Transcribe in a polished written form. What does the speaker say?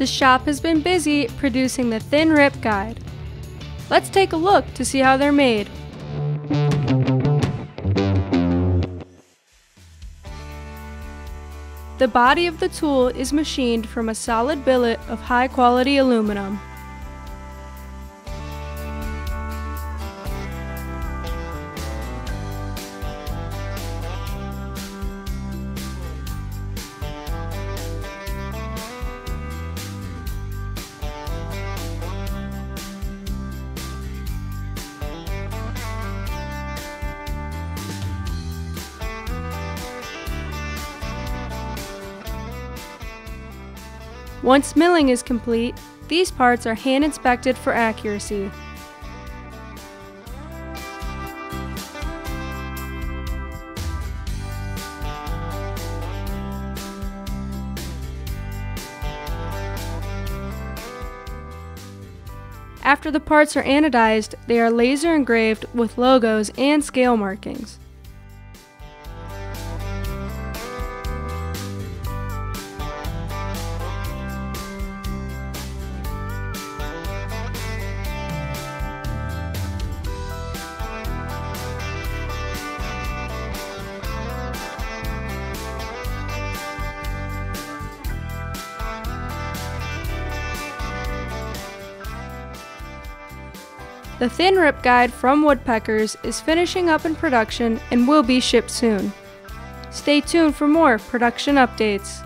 The shop has been busy producing the ThinRip guide. Let's take a look to see how they're made. The body of the tool is machined from a solid billet of high-quality aluminum. Once milling is complete, these parts are hand inspected for accuracy. After the parts are anodized, they are laser engraved with logos and scale markings. The ThinRip guide from Woodpeckers is finishing up in production and will be shipped soon. Stay tuned for more production updates.